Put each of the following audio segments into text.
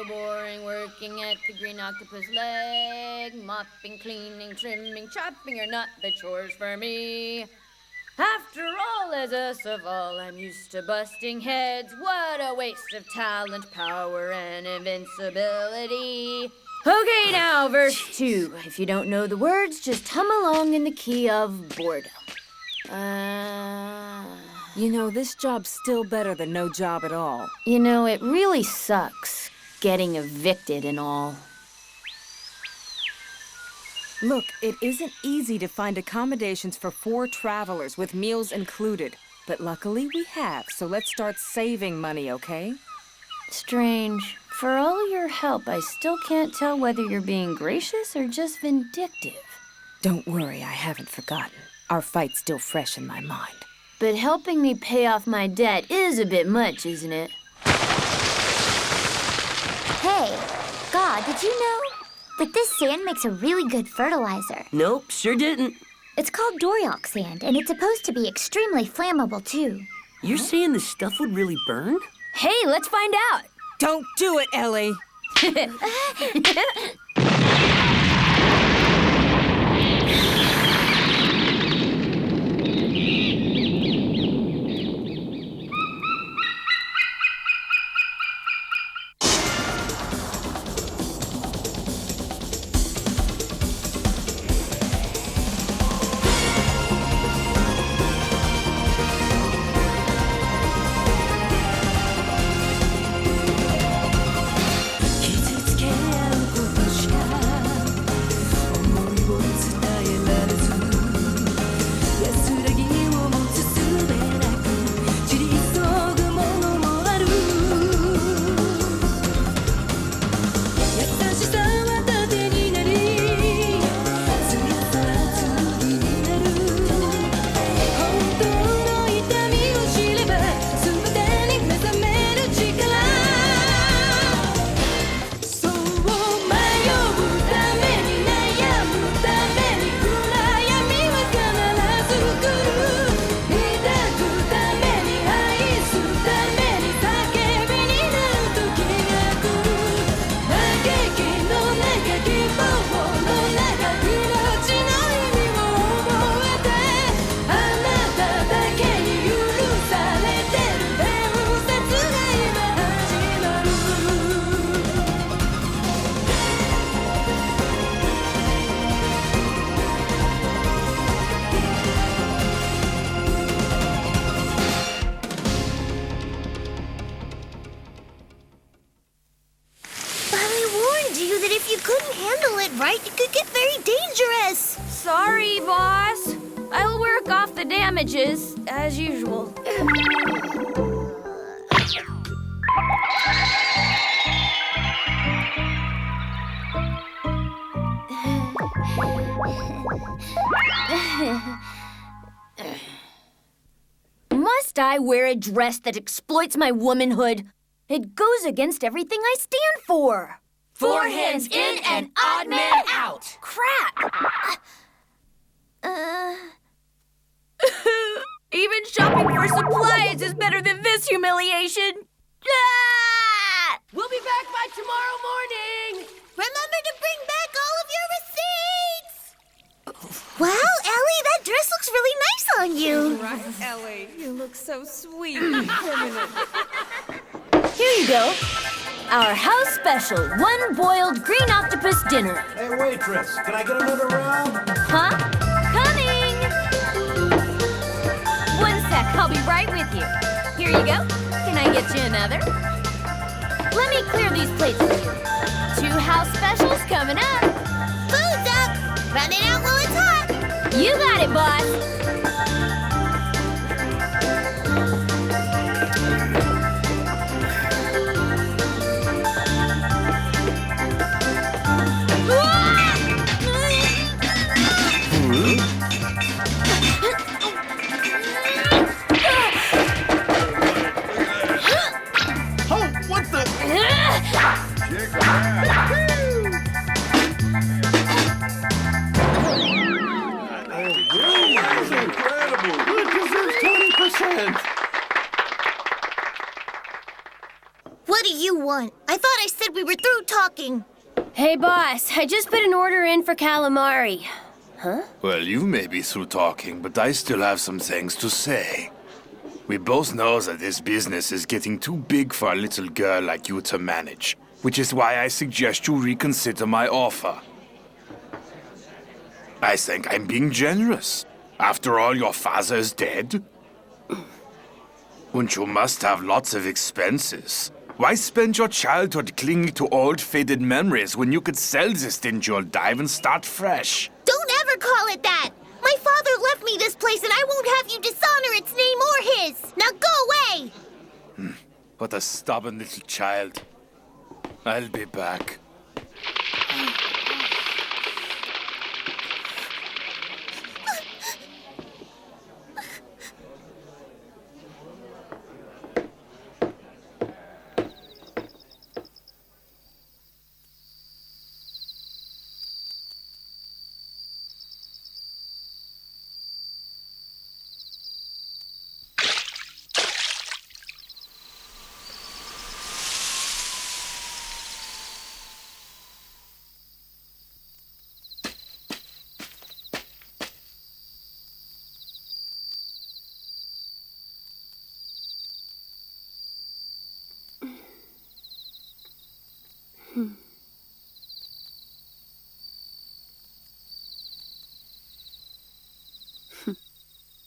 so boring working at the green octopus leg. Mopping, cleaning, trimming, chopping are not the chores for me. After all, as a Sevaar, I'm used to busting heads. What a waste of talent, power, and invincibility. Okay, now, verse 2. If you don't know the words, just hum along in the key of boredom. You know, this job's still better than no job at all. You know, it really sucks, getting evicted and all. Look, it isn't easy to find accommodations for 4 travelers with meals included. But luckily we have, so let's start saving money, okay? Strange. For all your help, I still can't tell whether you're being gracious or just vindictive. Don't worry, I haven't forgotten. Our fight's still fresh in my mind. But helping me pay off my debt is a bit much, isn't it? Hey, God, did you know that this sand makes a really good fertilizer? Nope, sure didn't. It's called Doryok sand, and it's supposed to be extremely flammable, too. You're saying this stuff would really burn? Hey, let's find out! Don't do it, Ellie! Right? It could get very dangerous. Sorry, boss. I'll work off the damages, as usual. Must I wear a dress that exploits my womanhood? It goes against everything I stand for. 4 hands in and odd man out. Crap! Even shopping for supplies is better than this humiliation. Ah! We'll be back by tomorrow morning. Remember to bring back all of your receipts. Wow, Ellie, that dress looks really nice on you. Right, Ellie. You look so sweet. Here you go. Our house special, 1 boiled green octopus dinner. Hey, waitress, can I get another round? Huh? Coming! 1 sec, I'll be right with you. Here you go. Can I get you another? Let me clear these plates for you. 2 house specials coming up. Food's up. Run it out while it's hot. You got it, boss. What do you want? I I thought I said we were through talking. Hey, boss, I just put an order in for calamari. Huh? Well, you may be through talking, but I still have some things to say. We both know that this business is getting too big for a little girl like you to manage, which is why I suggest you reconsider my offer. I think I'm being generous. After all, your father is dead. And you must have lots of expenses. Why spend your childhood clinging to old, faded memories when you could sell this stingy old dive and start fresh? Don't ever call it that! My father left me this place and I won't have you dishonor its name or his! Now go away! What a stubborn little child. I'll be back.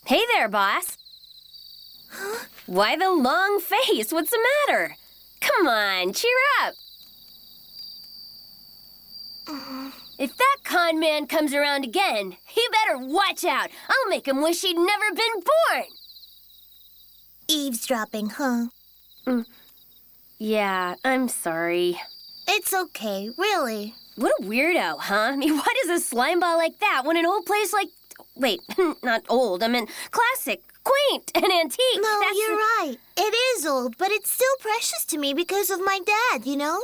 Hey there, boss. Huh? Why the long face? What's the matter? Come on, cheer up. If that con man comes around again, he better watch out. I'll make him wish he'd never been born. Eavesdropping, huh? Yeah, I'm sorry. It's okay, really. What a weirdo, huh? I mean, why does a slime ball like that want an old place like... Wait, not old, I meant classic, quaint, and antique. No, That's... you're right. It is old, but it's still precious to me because of my dad, you know?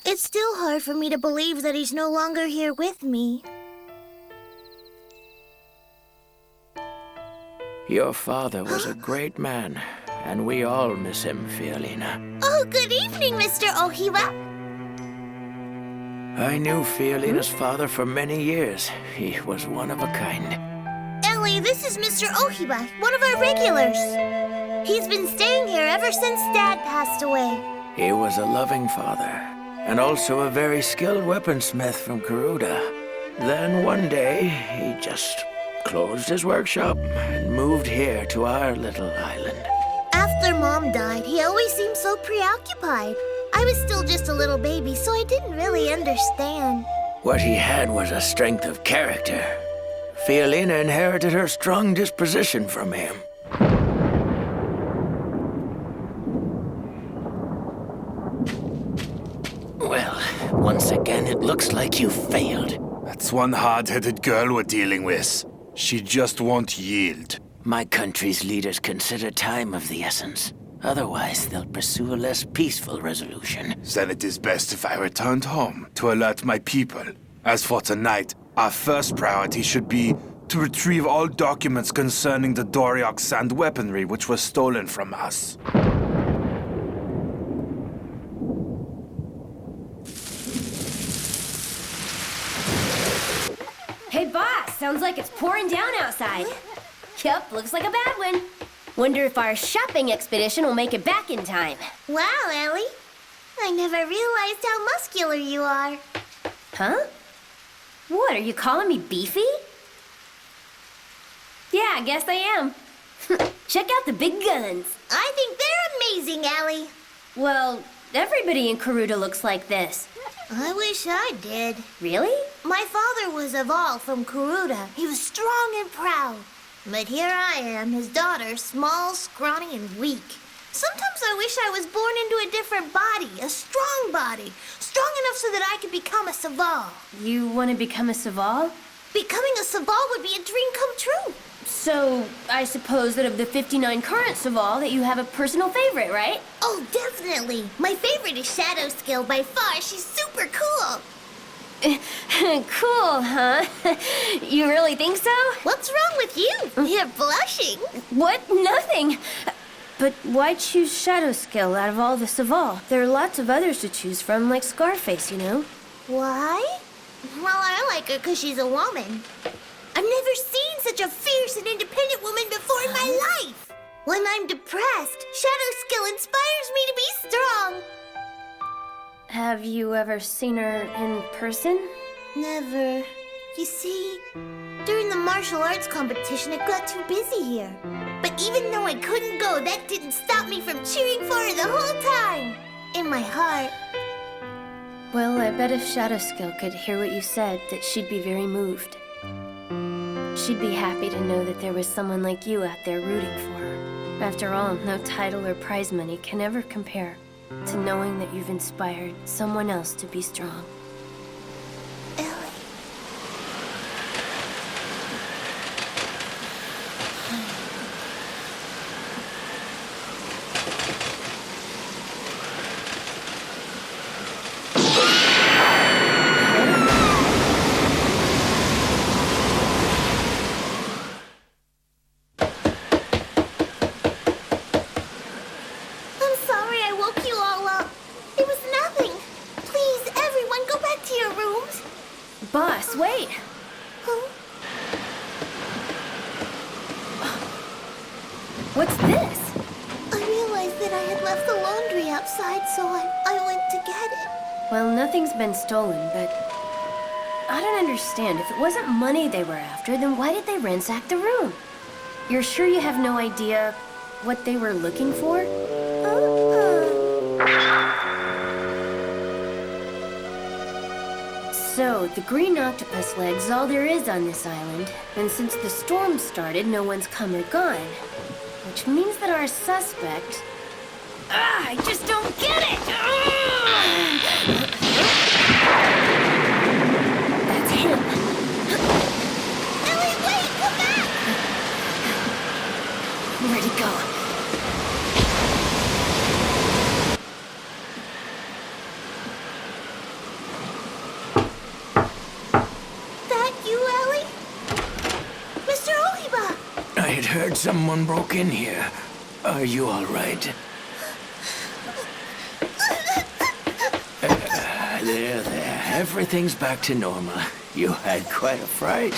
It's still hard for me to believe that he's no longer here with me. Your father was a great man, and we all miss him, Fiolina. Oh, good evening, Mr. Ohiwa. I knew Fiolina's father for many years. He was one of a kind. Ellie, this is Mr. Ohiba, one of our regulars. He's been staying here ever since Dad passed away. He was a loving father, and also a very skilled weaponsmith from Kuruda. Then one day, he just closed his workshop and moved here to our little island. After Mom died, he always seemed so preoccupied. I was still just a little baby, so I didn't really understand. What he had was a strength of character. Fiolina inherited her strong disposition from him. Well, once again, it looks like you failed. That's one hard-headed girl we're dealing with. She just won't yield. My country's leaders consider time of the essence. Otherwise, they'll pursue a less peaceful resolution. Then it is best if I returned home to alert my people. As for tonight, our first priority should be to retrieve all documents concerning the Doriok sand weaponry which was stolen from us. Hey, boss, sounds like it's pouring down outside. Yep, looks like a bad one. Wonder if our shopping expedition will make it back in time. Wow, Ellie. I never realized how muscular you are. Huh? What, are you calling me beefy? Yeah, I guess I am. Check out the big guns. I think they're amazing, Ellie. Well, everybody in Kuruda looks like this. I wish I did. Really? My father was evolved from Kuruda. He was strong and proud. But here I am, his daughter, small, scrawny, and weak. Sometimes I wish I was born into a different body, a strong body. Strong enough so that I could become a Sevaar. You want to become a Sevaar? Becoming a Sevaar would be a dream come true. So, I suppose that of the 59 current Sevaar that you have a personal favorite, right? Oh, definitely. My favorite is Shadow Skill by far. She's super cool. Cool, huh? You really think so? What's wrong with you? You're blushing. What? Nothing. But why choose Shadowskill out of all the Sevaar? There are lots of others to choose from, like Scarface, you know? Why? Well, I like her because she's a woman. I've never seen such a fierce and independent woman before in my life. When I'm depressed, Shadowskill inspires me to be strong. Have you ever seen her in person? Never. You see, during the martial arts competition, it got too busy here. But even though I couldn't go, that didn't stop me from cheering for her the whole time. In my heart. Well, I bet if Shadowskill could hear what you said, that she'd be very moved. She'd be happy to know that there was someone like you out there rooting for her. After all, no title or prize money can ever compare to knowing that you've inspired someone else to be strong. Ellie. Boss, wait! Huh? What's this? I realized that I had left the laundry outside, so I went to get it. Well, nothing's been stolen, but I don't understand. If it wasn't money they were after, then why did they ransack the room? You're sure you have no idea what they were looking for? So, the green octopus leg's all there is on this island, and since the storm started, no one's come or gone. Which means that our suspect... I just don't get it! That's him. Ellie, wait! Come back! Where'd he go? I heard someone broke in here. Are you all right? There. Everything's back to normal. You had quite a fright.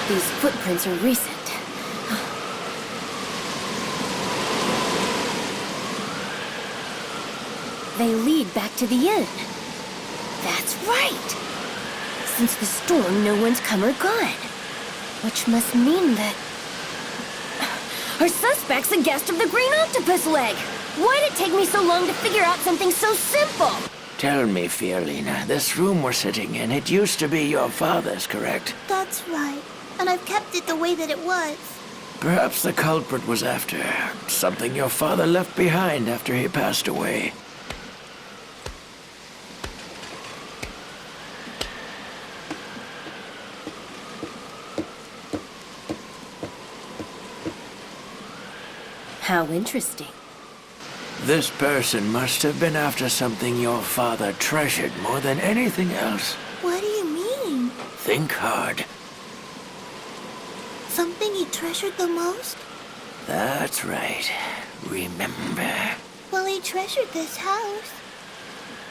These footprints are recent. They lead back to the inn. That's right. Since the storm, no one's come or gone. Which must mean that... our suspect's a guest of the green octopus leg! Why'd it take me so long to figure out something so simple? Tell me, Fiorina, this room we're sitting in, it used to be your father's, correct? That's right. And I've kept it the way that it was. Perhaps the culprit was after something your father left behind after he passed away. How interesting. This person must have been after something your father treasured more than anything else. What do you mean? Think hard. Something he treasured the most? That's right. Remember. Well, he treasured this house.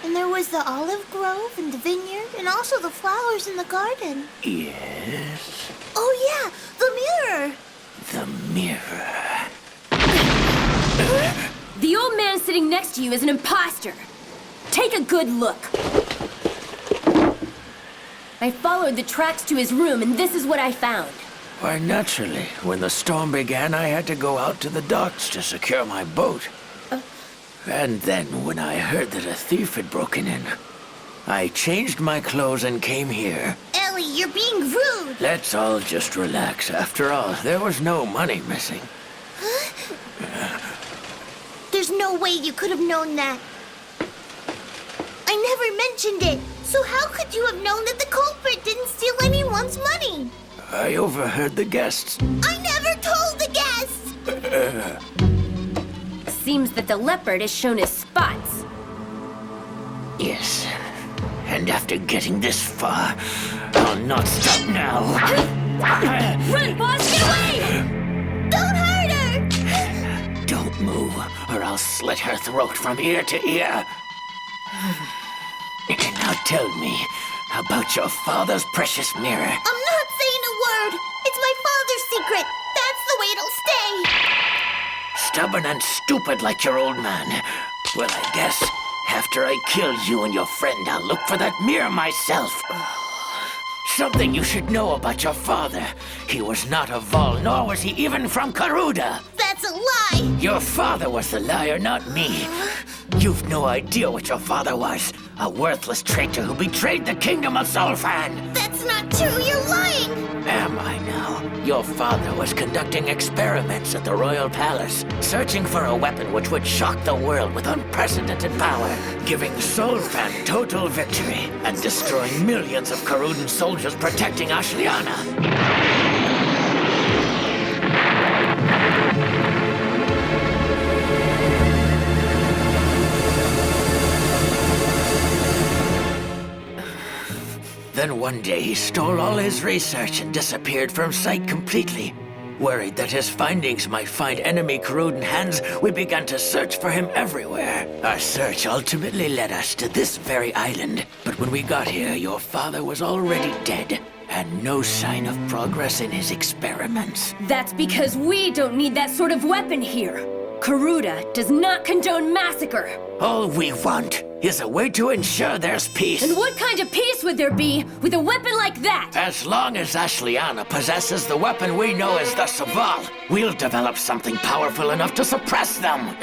And there was the olive grove and the vineyard and also the flowers in the garden. Yes? Oh, yeah, the mirror. The mirror. The old man sitting next to you is an imposter. Take a good look. I followed the tracks to his room, and this is what I found. Why, naturally. When the storm began, I had to go out to the docks to secure my boat. And then, when I heard that a thief had broken in, I changed my clothes and came here. Ellie, you're being rude. Let's all just relax. After all, there was no money missing. There's no way you could have known that. I never mentioned it. So how could you have known that the culprit didn't steal anyone's money? I overheard the guests. I never told the guests! Seems that the leopard has shown his spots. Yes. And after getting this far, I'll not stop now. Run, boss! Get away! Don't hurt her! Don't move, or I'll slit her throat from ear to ear. Now tell me about your father's precious mirror. I'm not saying a word. It's my father's secret. That's the way it'll stay. Stubborn and stupid like your old man. Well, I guess after I kill you and your friend, I'll look for that mirror myself. Something you should know about your father. He was not a Vol, nor was he even from Kuruda. That's a lie. Your father was the liar, not me. You've no idea what your father was. A worthless traitor who betrayed the kingdom of Solfan. That's not true. You're lying. Am I now? Your father was conducting experiments at the royal palace, searching for a weapon which would shock the world with unprecedented power, giving Solfan total victory and destroying millions of Kurudan soldiers protecting Ashliana. Then one day he stole all his research and disappeared from sight completely. Worried that his findings might find enemy Kurudan hands, we began to search for him everywhere. Our search ultimately led us to this very island. But when we got here, your father was already dead, and no sign of progress in his experiments. That's because we don't need that sort of weapon here. Kuruda does not condone massacre. All we want is a way to ensure there's peace. And what kind of peace would there be with a weapon like that? As long as Ashliana possesses the weapon we know as the Sevaar, we'll develop something powerful enough to suppress them.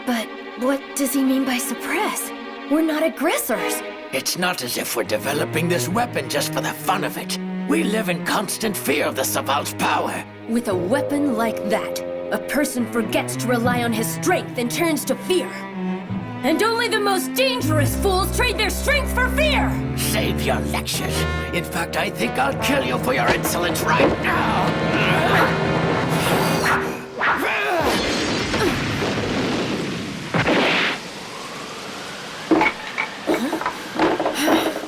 But what does he mean by suppress? We're not aggressors. It's not as if we're developing this weapon just for the fun of it. We live in constant fear of the Sevaar's power. With a weapon like that, a person forgets to rely on his strength and turns to fear. And only the most dangerous fools trade their strength for fear! Save your lectures. In fact, I think I'll kill you for your insolence right now.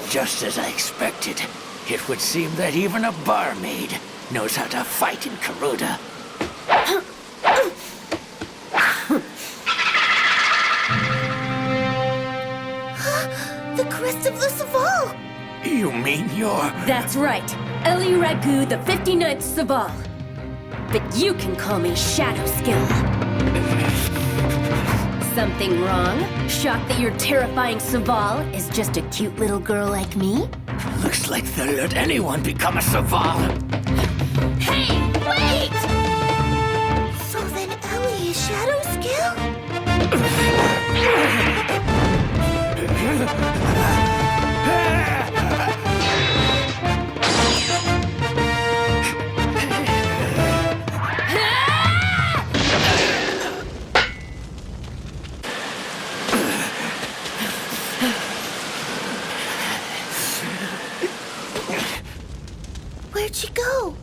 Just as I expected, it would seem that even a barmaid knows how to fight in Kuruda. The crest of the Sevaar! You mean you're... That's right. Elle Ragu, the 59th Sevaar. But you can call me Shadow Skill. Something wrong? Shocked that your terrifying Sevaar is just a cute little girl like me? Looks like they'll let anyone become a Sevaar. Hey, wait! So then Ellie is Shadow Skill? Where'd she go?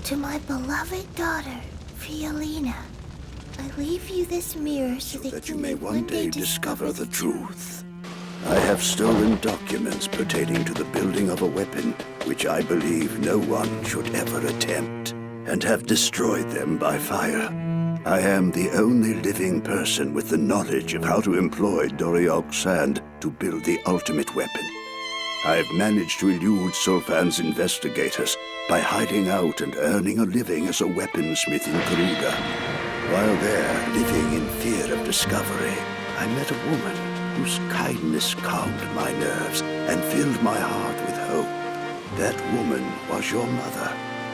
To my beloved daughter, Fiolina, I leave you this mirror so that you may one day discover the truth. I have stolen documents pertaining to the building of a weapon, which I believe no one should ever attempt, and have destroyed them by fire. I am the only living person with the knowledge of how to employ Doriog's sand to build the ultimate weapon. I've managed to elude Solfan's investigators by hiding out and earning a living as a weaponsmith in Kuruda. While there, living in fear of discovery, I met a woman whose kindness calmed my nerves and filled my heart with hope. That woman was your mother,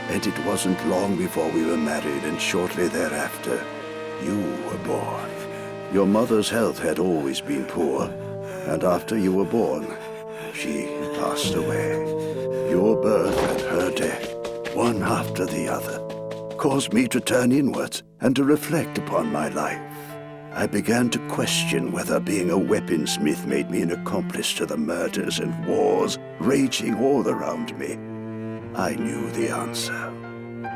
and it wasn't long before we were married, and shortly thereafter, you were born. Your mother's health had always been poor, and after you were born, she passed away. Your birth and her death, one after the other, caused me to turn inwards and to reflect upon my life. I began to question whether being a weaponsmith made me an accomplice to the murders and wars raging all around me. I knew the answer.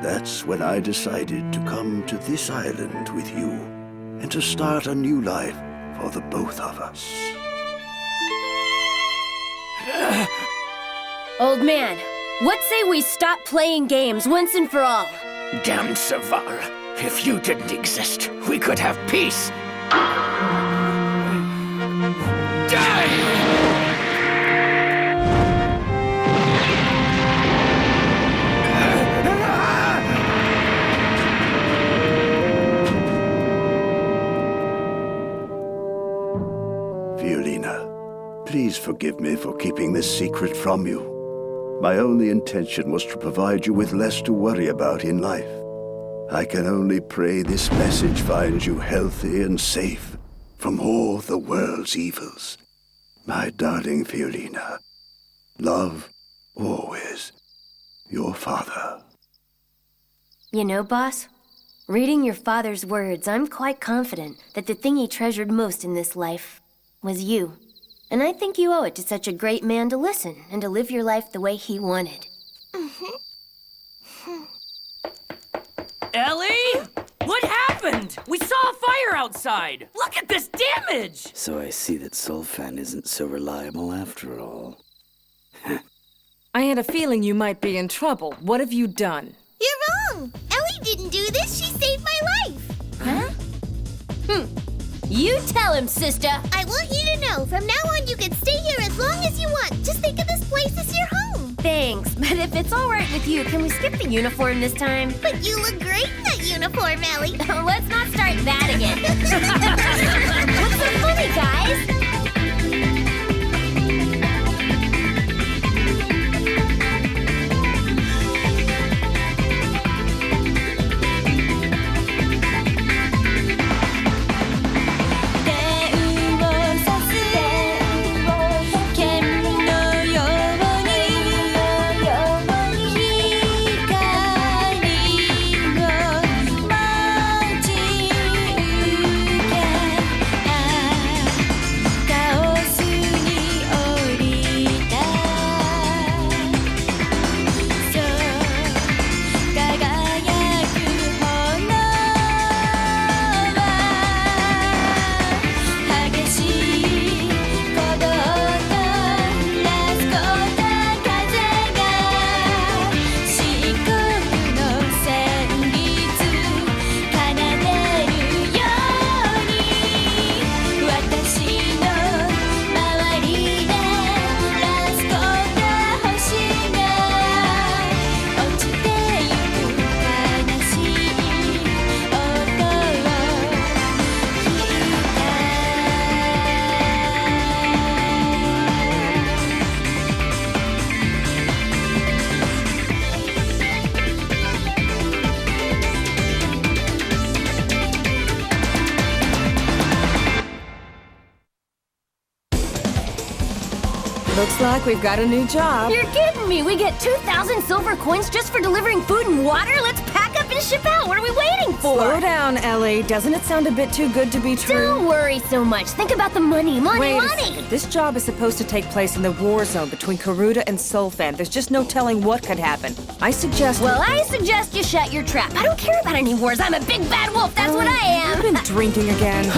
That's when I decided to come to this island with you and to start a new life for the both of us. Old man, what say we stop playing games once and for all? Damn Sevaar. If you didn't exist, we could have peace. Die! Please forgive me for keeping this secret from you. My only intention was to provide you with less to worry about in life. I can only pray this message finds you healthy and safe from all the world's evils. My darling Fiolina, love always, your father. You know, boss, reading your father's words, I'm quite confident that the thing he treasured most in this life was you. And I think you owe it to such a great man to listen and to live your life the way he wanted. Ellie? What happened? We saw a fire outside. Look at this damage! So I see that Sulfan isn't so reliable after all. I had a feeling you might be in trouble. What have you done? You're wrong! Ellie didn't do this. She saved my life. Huh? You tell him, sister. I want you to know, from now on you can stay here as long as you want. Just think of this place as your home. Thanks, but if it's all right with you, can we skip the uniform this time? But you look great in that uniform, Ellie. Let's not start that again. What's so funny, guys? Looks like we've got a new job. You're kidding me! We get 2,000 silver coins just for delivering food and water? Let's pack up and ship out! What are we waiting for? Slow down, Ellie. Doesn't it sound a bit too good to be true? Don't worry so much. Think about the money. Wait a Money! second. This job is supposed to take place in the war zone between Kuruda and Sulfan. There's just no telling what could happen. I suggest... Well, I suggest you shut your trap. I don't care about any wars. I'm a big bad wolf. That's what I am. You've been drinking again.